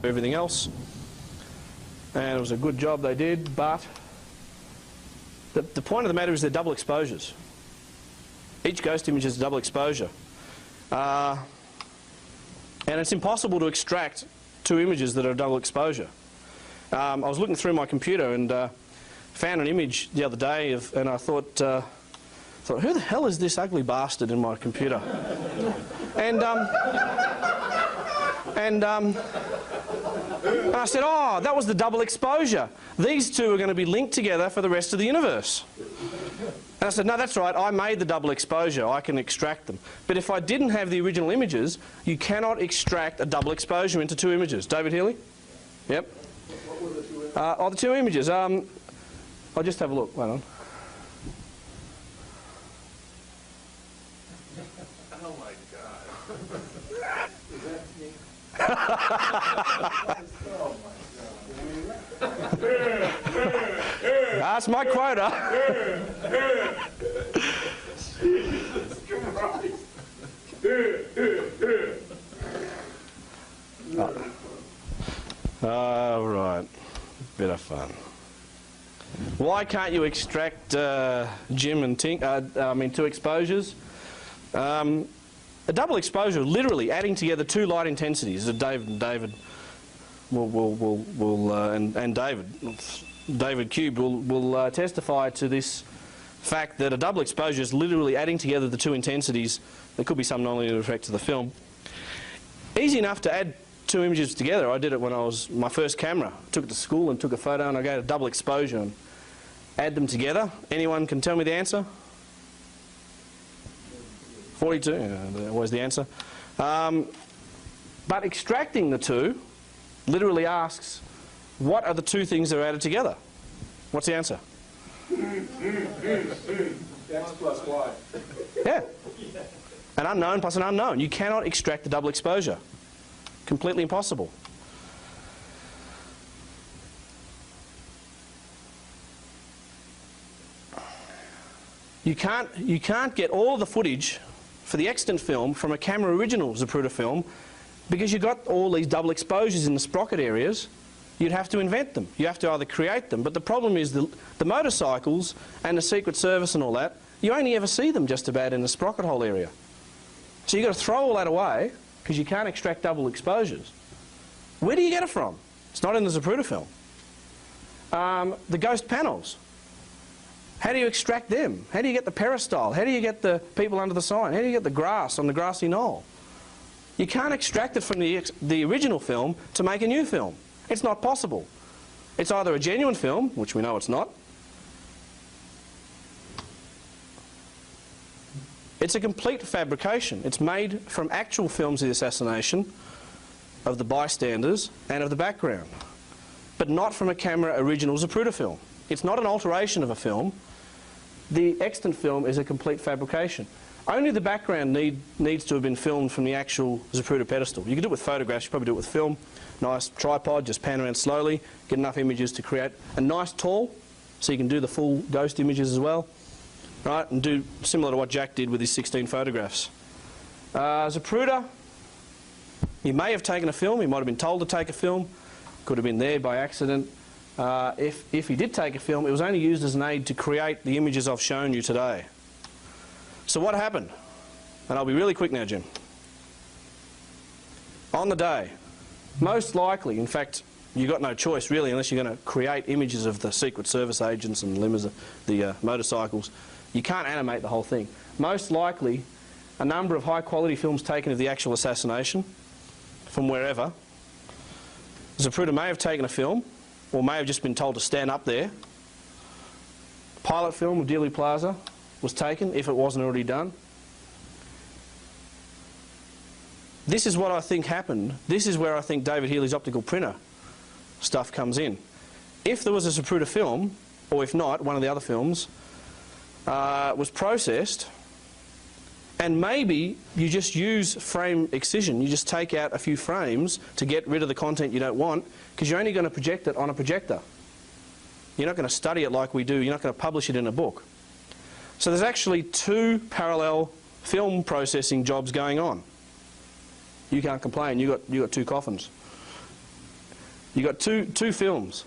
everything else. And it was a good job they did, but the point of the matter is they're double exposures. Each ghost image is a double exposure. And it's impossible to extract two images that are double exposure. I was looking through my computer and found an image the other day and I thought, who the hell is this ugly bastard in my computer? And I said, oh, that was the double exposure. These two are going to be linked together for the rest of the universe. And I said, no, that's right, I made the double exposure, I can extract them. But if I didn't have the original images, you cannot extract a double exposure into two images. David Healy? Yep. What were the two images? The two images. I'll just have a look. Wait on. Oh my God. Is that me? Oh my God. That's my quota. Jesus Christ. Right. Bit of fun. Why can't you extract Jim and Tink? Two exposures. A double exposure, literally adding together two light intensities. David Cube will testify to this fact that a double exposure is literally adding together the two intensities. There could be some nonlinear effect to the film. Easy enough to add two images together. I did it when I was my first camera. I took it to school and took a photo and I gave a double exposure and add them together. Anyone can tell me the answer? 42, yeah, always the answer. But extracting the two literally asks, what are the two things that are added together? What's the answer? X plus Y. Yeah. An unknown plus an unknown. You cannot extract the double exposure. Completely impossible. You can't get all of the footage for the extant film from a camera original Zapruder film because you've got all these double exposures in the sprocket areas. You'd have to invent them. You have to either create them. But the problem is the motorcycles and the Secret Service and all that, you only ever see them just about in the sprocket hole area. So you've got to throw all that away because you can't extract double exposures. Where do you get it from? It's not in the Zapruder film. The ghost panels. How do you extract them? How do you get the peristyle? How do you get the people under the sign? How do you get the grass on the grassy knoll? You can't extract it from the original film to make a new film. It's not possible. It's either a genuine film, which we know it's not. It's a complete fabrication. It's made from actual films of the assassination, of the bystanders, and of the background, but not from a camera original Zapruder film. It's not an alteration of a film. The extant film is a complete fabrication. Only the background needs to have been filmed from the actual Zapruder pedestal. You can do it with photographs, you probably do it with film. Nice tripod, just pan around slowly, get enough images to create a nice tall, so you can do the full ghost images as well. Right, and do similar to what Jack did with his 16 photographs. Zapruder, he may have taken a film, he might have been told to take a film, could have been there by accident. If he did take a film, it was only used as an aid to create the images I've shown you today. So what happened? And I'll be really quick now, Jim. On the day, most likely, in fact, you've got no choice really unless you're going to create images of the Secret Service agents and the motorcycles. You can't animate the whole thing. Most likely, a number of high-quality films taken of the actual assassination from wherever. Zapruder may have taken a film, or may have just been told to stand up there. Pilot film of Dealey Plaza was taken, if it wasn't already done. This is what I think happened. This is where I think David Healy's optical printer stuff comes in. If there was a Zapruder film, or if not, one of the other films, was processed, and maybe you just use frame excision. You just take out a few frames to get rid of the content you don't want, because you're only going to project it on a projector. You're not going to study it like we do. You're not going to publish it in a book. So there's actually two parallel film processing jobs going on. You can't complain. You got two coffins. You've got two films.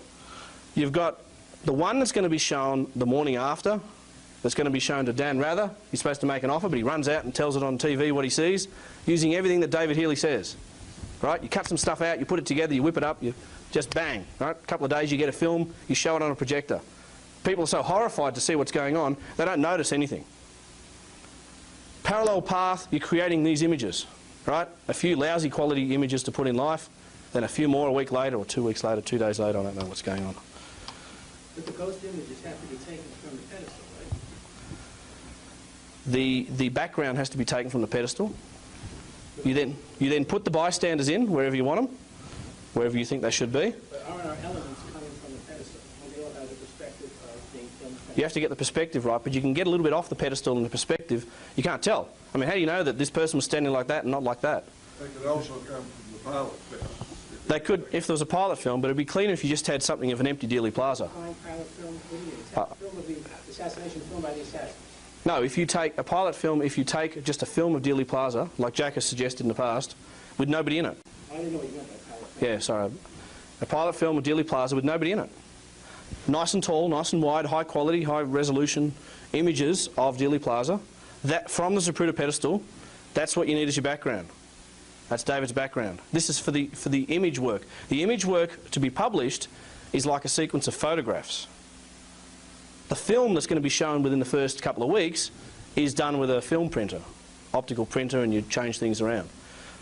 You've got the one that's going to be shown the morning after, that's going to be shown to Dan Rather. He's supposed to make an offer, but he runs out and tells it on TV what he sees, using everything that David Healy says. Right? You cut some stuff out, you put it together, you whip it up, you just bang. Right? A couple of days you get a film, you show it on a projector. People are so horrified to see what's going on, they don't notice anything. Parallel path, you're creating these images. Right? A few lousy quality images to put in life, then a few more a week later, or 2 weeks later, 2 days later, I don't know what's going on. But the ghost images have to be taken from the pedestal, right? The background has to be taken from the pedestal. You then put the bystanders in wherever you want them, wherever you think they should be. But aren't our elements coming from the pedestal? And they all have the perspective of being filmed. You have to get the perspective right, but you can get a little bit off the pedestal and the perspective. You can't tell. I mean, how do you know that this person was standing like that and not like that? They could also come from the pilot film. They could, if there was a pilot film, but it'd be cleaner if you just had something of an empty Dealey Plaza. Pilot film, what do you mean? Is that the film of the assassination film by the assassin? No, if you take a pilot film, if you take just a film of Dealey Plaza, like Jack has suggested in the past, with nobody in it. I didn't know what you meant by pilot film. Yeah, sorry. A pilot film of Dealey Plaza with nobody in it. Nice and tall, nice and wide, high quality, high resolution images of Dealey Plaza. That from the Zapruder pedestal, that's what you need as your background. That's David's background. This is for the image work. The image work to be published is like a sequence of photographs. The film that's going to be shown within the first couple of weeks is done with a film printer, optical printer, and you change things around.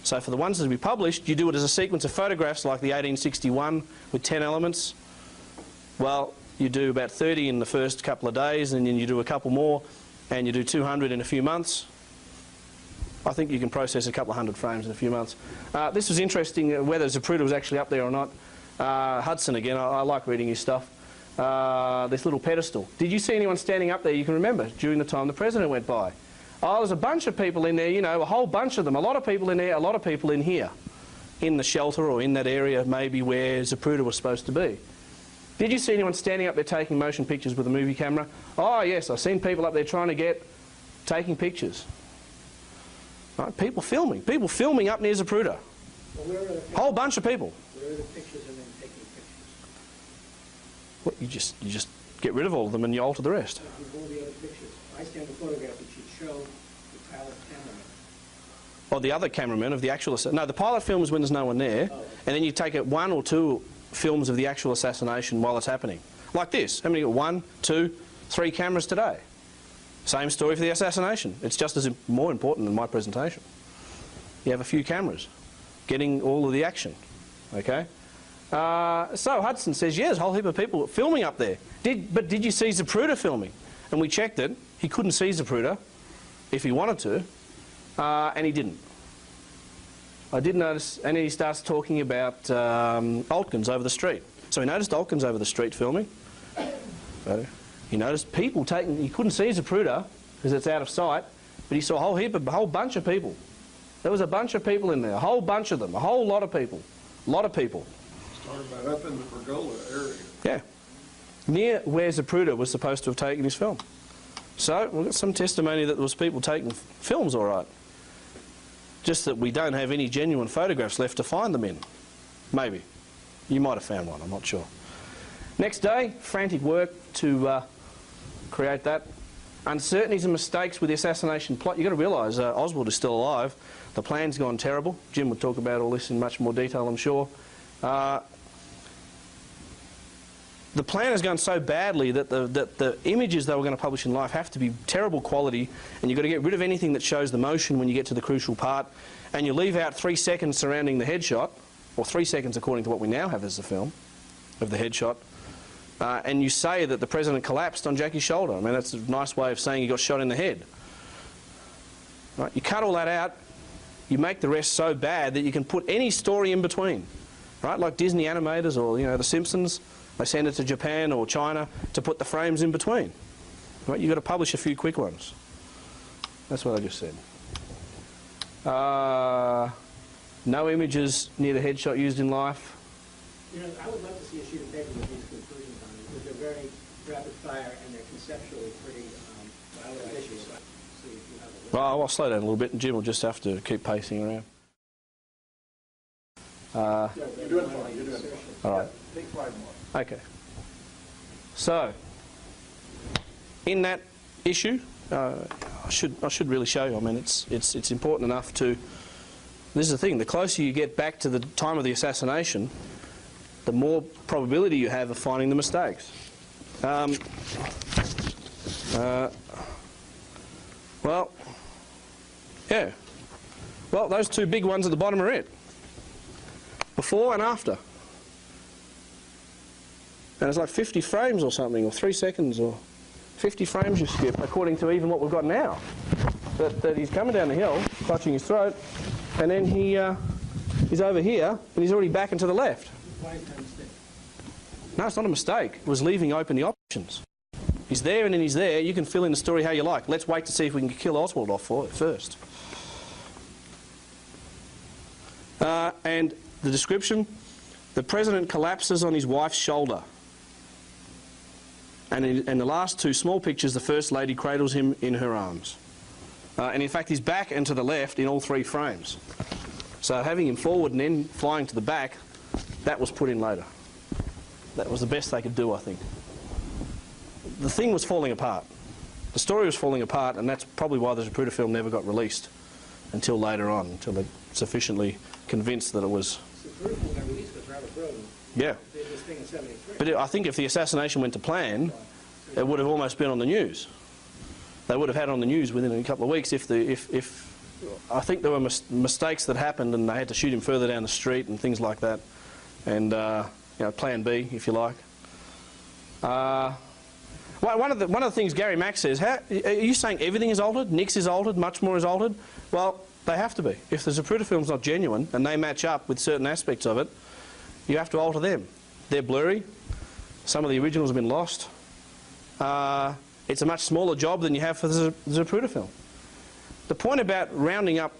So for the ones that will be published, you do it as a sequence of photographs like the 1861 with 10 elements. Well, you do about 30 in the first couple of days, and then you do a couple more, and you do 200 in a few months. I think you can process a couple of hundred frames in a few months. This was interesting, whether Zapruder was actually up there or not. Hudson again, I like reading his stuff. This little pedestal. Did you see anyone standing up there you can remember during the time the president went by? Oh, there's a bunch of people in there, you know, a whole bunch of them. A lot of people in there, a lot of people in here. In the shelter or in that area maybe where Zapruder was supposed to be. Did you see anyone standing up there taking motion pictures with a movie camera? Oh yes, I've seen people up there trying to taking pictures. Right, people filming up near Zapruder. Well, where are the pictures? Whole bunch of people. Where are the pictures and then taking pictures? Well, you just get rid of all of them and you alter the rest. All the other pictures. I stand a photograph that should show the pilot cameraman. Or the other cameraman of the actual... No, the pilot film is when there's no one there, Oh, okay. and then you take it 1 or 2 films of the actual assassination while it's happening. Like this. How many? 1, 2, 3 cameras today. Same story for the assassination. It's just as more important than my presentation. You have a few cameras getting all of the action. Okay? So Hudson says, yes, a whole heap of people filming up there. But did you see Zapruder filming? And we checked it. He couldn't see Zapruder if he wanted to, and he didn't. I did notice, and he starts talking about Altkins over the street. So he noticed Altkins over the street filming. So he noticed people taking, he couldn't see Zapruder because it's out of sight, but he saw a whole bunch of people. There was a bunch of people in there, a whole bunch of them, a whole lot of people. A lot of people. Talking about up in the Pergola area. Yeah. Near where Zapruder was supposed to have taken his film. So we've got some testimony that there was people taking films all right. Just that we don't have any genuine photographs left to find them in. Maybe. You might have found one, I'm not sure. Next day, frantic work to create that. Uncertainties and mistakes with the assassination plot. You've got to realise Oswald is still alive. The plan's gone terrible. Jim would talk about all this in much more detail, I'm sure. The plan has gone so badly that the images they were going to publish in Life have to be terrible quality, and you've got to get rid of anything that shows the motion when you get to the crucial part, and you leave out 3 seconds surrounding the headshot, or 3 seconds according to what we now have as the film, of the headshot, and you say that the president collapsed on Jackie's shoulder. I mean, that's a nice way of saying he got shot in the head. Right? You cut all that out, you make the rest so bad that you can put any story in between, right? Like Disney animators or, you know, The Simpsons. They send it to Japan or China to put the frames in between. Right? You've got to publish a few quick ones. That's what I just said. No images near the headshot used in Life. You know, I would love to see a sheet of paper with these conclusions on it, because they're very rapid fire and they're conceptually pretty violent issues. So if you have a list. Well, I'll slow down a little bit, and Jim will just have to keep pacing around. You're doing fine. You're doing fine. All right. Take 5 more. Okay. So, in that issue, I should really show you. I mean, it's important enough to. This is the thing. The closer you get back to the time of the assassination, the more probability you have of finding the mistakes. Well, yeah. Well, those two big ones at the bottom are it. Before and after. And it's like 50 frames or something, or 3 seconds, or 50 frames you skip, according to even what we've got now. That he's coming down the hill, clutching his throat, and then he's over here, and he's already back and to the left. Why is that a mistake? No, it's not a mistake. It was leaving open the options. He's there and then he's there. You can fill in the story how you like. Let's wait to see if we can kill Oswald off for it first. And the description, the president collapses on his wife's shoulder. And in the last two small pictures, the First Lady cradles him in her arms. And in fact, he's back and to the left in all 3 frames. So having him forward and then flying to the back, that was put in later. That was the best they could do, I think. The thing was falling apart. The story was falling apart, and that's probably why the Zapruder film never got released until later on, until they're sufficiently convinced that it was... Zapruder film got released because Robert Broden Yeah. did this thing in '73. But I think if the assassination went to plan, it would have almost been on the news. They would have had it on the news within a couple of weeks if I think there were mistakes that happened and they had to shoot him further down the street and things like that. And, you know, plan B, if you like. One of the things Gary Mack says, are you saying everything is altered? Nix is altered? Much more is altered? Well, they have to be. If the Zapruder film's not genuine and they match up with certain aspects of it, you have to alter them. They're blurry. Some of the originals have been lost. It's a much smaller job than you have for the Zapruder film. The point about rounding up,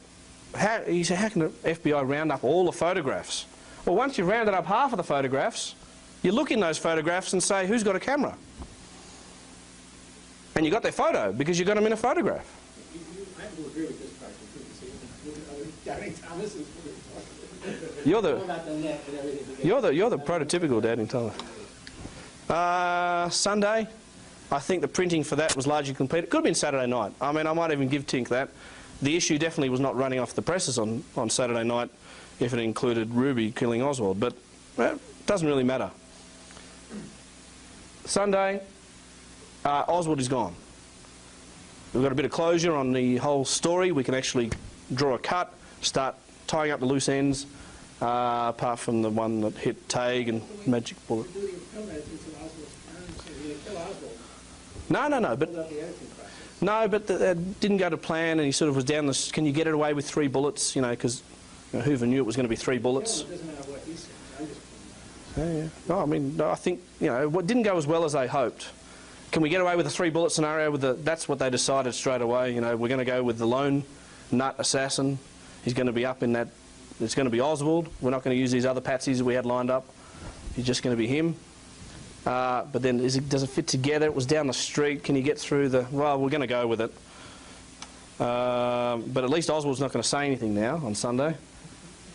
you say, how can the FBI round up all the photographs? Well, once you've rounded up half of the photographs, you look in those photographs and say, who's got a camera? And you got their photo because you got them in a photograph. I have to agree with this part. Doubting Thomas is You're the prototypical Doubting Thomas. Sunday, I think the printing for that was largely complete. It could have been Saturday night. I mean, I might even give Tink that. The issue definitely was not running off the presses on Saturday night if it included Ruby killing Oswald, but well, it doesn't really matter. Sunday, Oswald is gone. We've got a bit of closure on the whole story. We can actually draw a cut, start tying up the loose ends, apart from the one that hit Tague and Magic Bullet. No, but that didn't go to plan, and he sort of was down this. Can you get it away with 3 bullets? You know, because Hoover knew it was going to be 3 bullets. It doesn't matter what he said. I'm just Yeah. No, I mean, no, I think, you know, what didn't go as well as they hoped. Can we get away with a 3-bullet scenario? That's what they decided straight away. You know, we're going to go with the lone nut assassin. He's going to be up in that. It's going to be Oswald. We're not going to use these other patsies that we had lined up. He's just going to be him. But then, does it fit together? It was down the street. Can you get through the... Well, we're going to go with it. But at least Oswald's not going to say anything now on Sunday.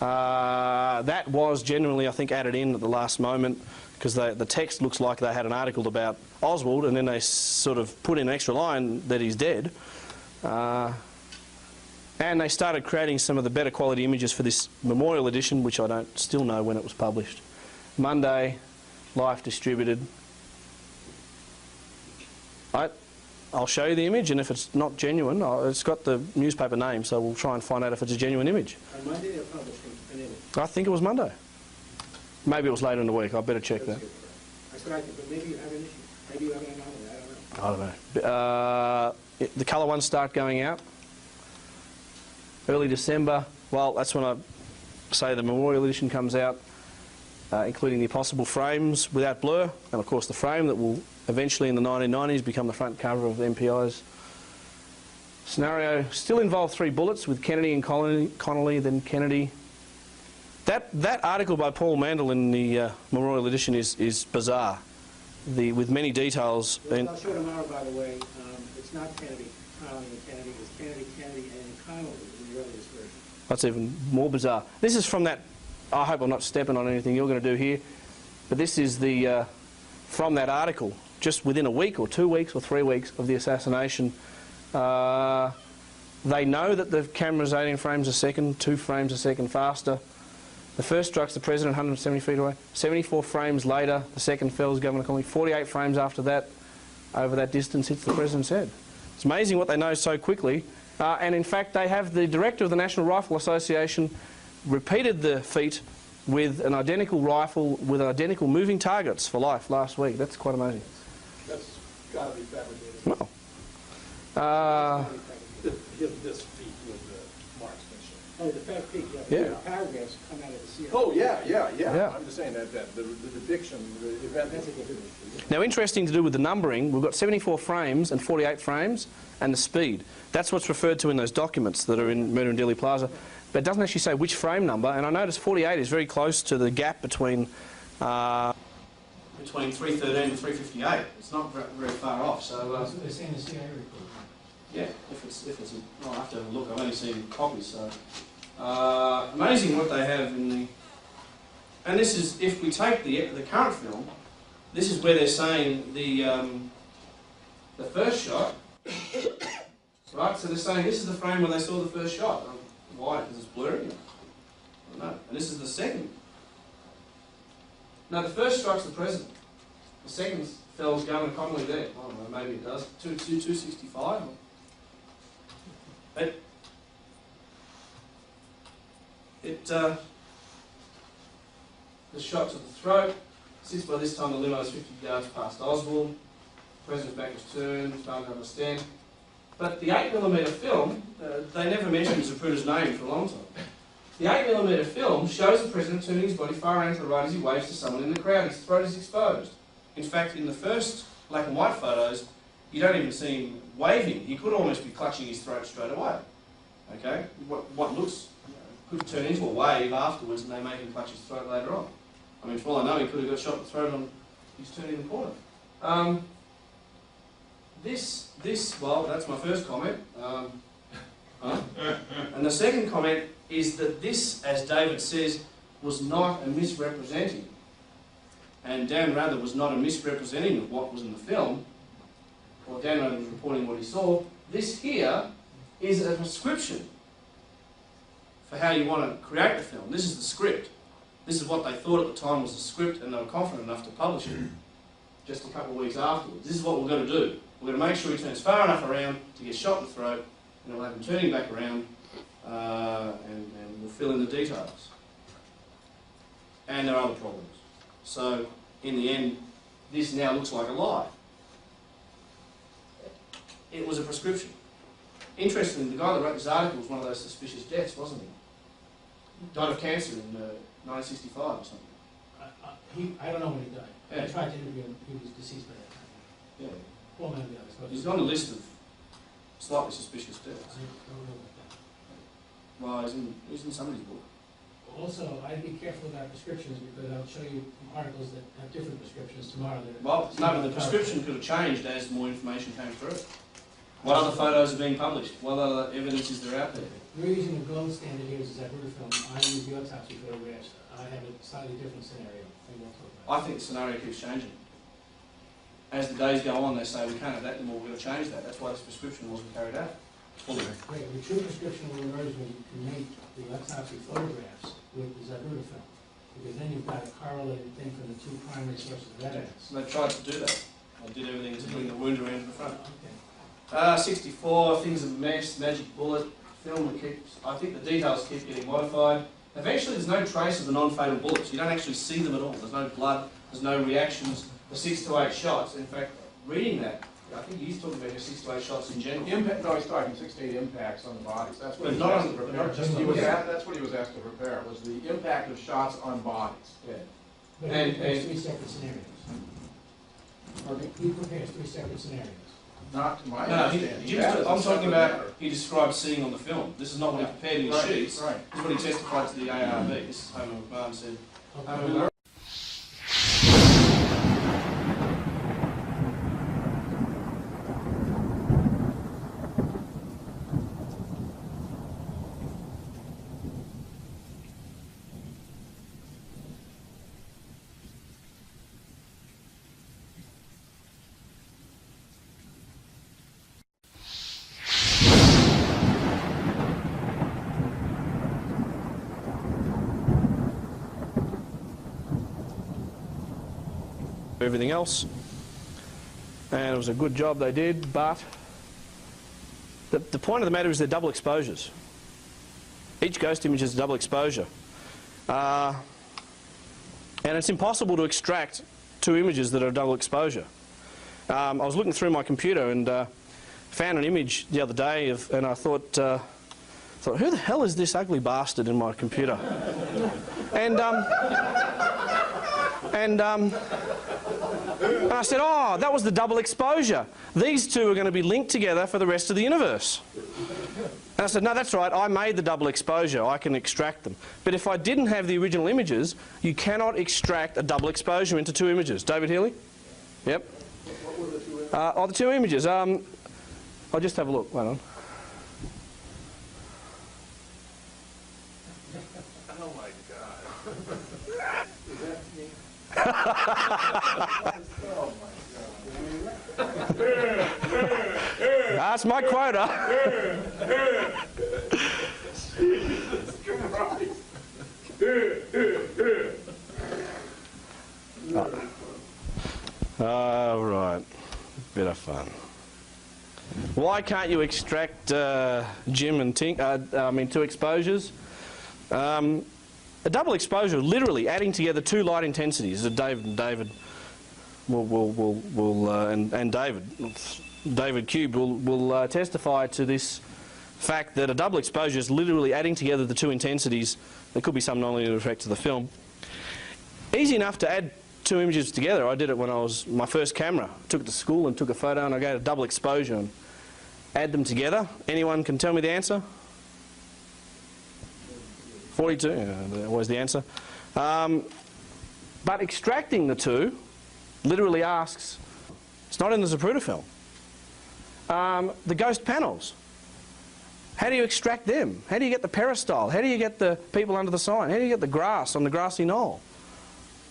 That was genuinely, I think, added in at the last moment because the text looks like they had an article about Oswald and then they sort of put in an extra line that he's dead. And they started creating some of the better quality images for this memorial edition, which I don't still know when it was published. Monday, Life distributed. I'll show you the image, and if it's not genuine, it's got the newspaper name, so we'll try and find out if it's a genuine image. On Monday they're publishing an image. I think it was Monday. Maybe it was later in the week. I better check that. That's what I think, but maybe you have an issue. Maybe you have an anomaly. I don't know. I don't know. The colour ones start going out. Early December, well, that's when I say the memorial edition comes out, including the possible frames without blur, and of course the frame that will eventually in the 1990s become the front cover of the MPI's scenario. Still involved 3 bullets with Kennedy and Connolly, then Kennedy. That article by Paul Mandel in the memorial edition is bizarre, with many details. I'll show tomorrow, by the way. It's not Kennedy, Connolly and Kennedy. It's Kennedy, Kennedy, and Connolly in the earliest version. That's even more bizarre. This is from that. I hope I'm not stepping on anything you're going to do here. But this is the from that article, just within a week or 2 weeks or 3 weeks of the assassination. They know that the camera's 18 frames a second, 2 frames a second faster. The first strikes the president 170 feet away. 74 frames later, the second fells Governor Connolly. 48 frames after that, over that distance, hits the president's head. It's amazing what they know so quickly. And in fact, they have the director of the National Rifle Association repeated the feat with an identical rifle with identical moving targets for life last week. That's quite amazing. That's got to be fabricated. Well, This feat with the marksmanship. Oh, the fast peak, Yeah. The paragraphs come out of the CIA. Oh, yeah. Yeah. I'm just saying that the depiction, the event. That's a different issue. now, interesting to do with the numbering, we've got 74 frames and 48 frames and the speed. That's what's referred to in those documents that are in Murder in Dealey Plaza. But it doesn't actually say which frame number, and I noticed 48 is very close to the gap between 313 and 358. It's not very far off. So That's what they say in the CIA report. yeah, if it's I'll have to have a look. I've only seen copies. So amazing what they have in the. And this is, if we take the current film, this is where they're saying the first shot. Right, so they're saying this is the frame where they saw the first shot. Why? Because it's blurry? I don't know. And this is the second. No, the first strikes the president. The second fells Governor Connolly there. I don't know, maybe it does. 265? The shot to the throat. Since by this time the limo is 50 yards past Oswald. The president's back is turned, starting to understand. But the 8mm film, they never mentioned Zapruder's name for a long time. The 8mm film shows the president turning his body far around to the right as he waves to someone in the crowd. His throat is exposed. In fact, in the first black and white photos, you don't even see him waving. He could almost be clutching his throat straight away. Okay? What looks could turn into a wave afterwards, and they make him clutch his throat later on. I mean, for all I know, he could have got shot in the throat on his turn in the corner. Well, that's my first comment. And the second comment is that this, as David says, was not a misrepresenting. And Dan Rather was not a misrepresenting of what was in the film, or Dan Rather was reporting what he saw. This here is a prescription for how you want to create the film. This is the script. This is what they thought at the time was the script, and they were confident enough to publish it just a couple of weeks afterwards. This is what we're going to do. We're going to make sure he turns far enough around to get shot in the throat, and we'll have him turning back around, and we'll fill in the details. And there are other problems. So, in the end, this now looks like a lie. It was a prescription. Interestingly, the guy that wrote this article was one of those suspicious deaths, wasn't he? Died of cancer in 1965 or something. I don't know when he died. Yeah. I tried to interview him. He was deceased by that time. Yeah. Well, none of the others. He's on a list of slightly suspicious I deaths. don't know about that. Well, he's in somebody's book. Also, I'd be careful about prescriptions because I'll show you articles that have different prescriptions tomorrow. Well, no, but the prescription could have changed as more information came through. What other photos are being published? What other evidence is there out there? We're using the gold standard here as a Zapruder film. I use the autopsy photographs. I have a slightly different scenario. I think the scenario keeps changing. As the days go on, they say we can't have that anymore, we're going to change that. That's why this prescription wasn't carried out fully. Great. The true prescription will emerge when you can make the autopsy photographs with the Zapruder film. Because then you've got a correlated thing from the two primary sources of evidence. So they tried to do that. They did everything to bring the wound around to the front. Okay. 64, things a mess, magic bullet, film that keeps, I think the details keep getting modified. Eventually there's no trace of the non-fatal bullets. You don't actually see them at all. There's no blood, there's no reactions. The 6 to 8 shots, in fact, reading that, I think he's talking about 6 to 8 shots in general. No, he's talking 6 to 8 impacts on the bodies. That's what But he not was on asked to the- prepare. not just on He was the- asked- That's what he was asked to prepare, was the impact of shots on bodies. Yeah. But And- he prepares and- 3 separate scenarios. Pardon me? He prepares 3 separate scenarios. Not to my No, understanding. That is a I'm talking separate about, matter. he described seeing on the film. This is not what he prepared in his Right, sheets. right. This is what he testified to the ARB. This is Homer McMahon said. Okay. everything else. And it was a good job they did, but the point of the matter is they're double exposures. Each ghost image is a double exposure. And it's impossible to extract two images that are double exposure. I was looking through my computer and found an image the other day and I thought, who the hell is this ugly bastard in my computer? And I said, oh, that was the double exposure. These two are going to be linked together for the rest of the universe. And I said, no, that's right, I made the double exposure, I can extract them. But if I didn't have the original images, you cannot extract a double exposure into two images. David Healy? Yep. What were the two images? The two images. I'll just have a look, wait on. Oh my God. Is that me? Oh my God. That's my quota. Jesus Christ. Right. Bit of fun. Why can't you extract Jim and Tink? Two exposures. A double exposure, literally adding together two light intensities. David Cube will testify to this fact that a double exposure is literally adding together the two intensities. There could be some nonlinear effect to the film. Easy enough to add two images together. I did it when I was my first camera. I took it to school and took a photo and I gave a double exposure and add them together. Anyone can tell me the answer? 42, that was the answer. But extracting the two literally asks, it's not in the Zapruder film. The ghost panels. How do you extract them? How do you get the peristyle? How do you get the people under the sign? How do you get the grass on the grassy knoll?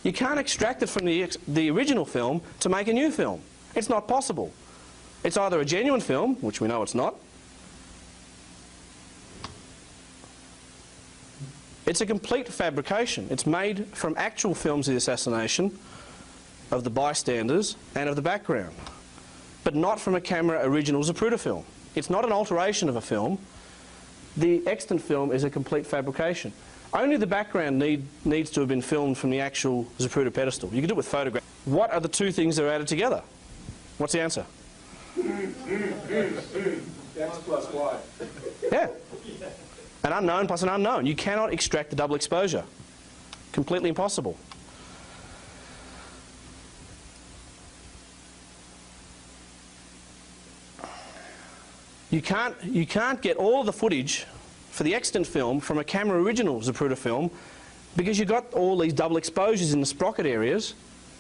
You can't extract it from the original film to make a new film. It's not possible. It's either a genuine film, which we know it's not. It's a complete fabrication. It's made from actual films of the assassination, of the bystanders, and of the background. But not from a camera original Zapruder film. It's not an alteration of a film. The extant film is a complete fabrication. Only the background needs to have been filmed from the actual Zapruder pedestal. You can do it with photographs. What are the two things that are added together? What's the answer? X plus Y. Yeah. An unknown plus an unknown. You cannot extract the double exposure. Completely impossible. You can't get all of the footage for the extant film from a camera original Zapruder film because you've got all these double exposures in the sprocket areas.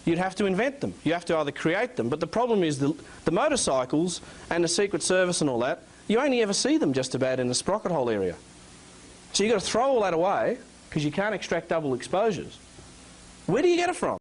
You'd have to invent them. You have to either create them. But the problem is the motorcycles and the Secret Service and all that, you only ever see them just about in the sprocket hole area. So you've got to throw all that away because you can't extract double exposures. Where do you get it from?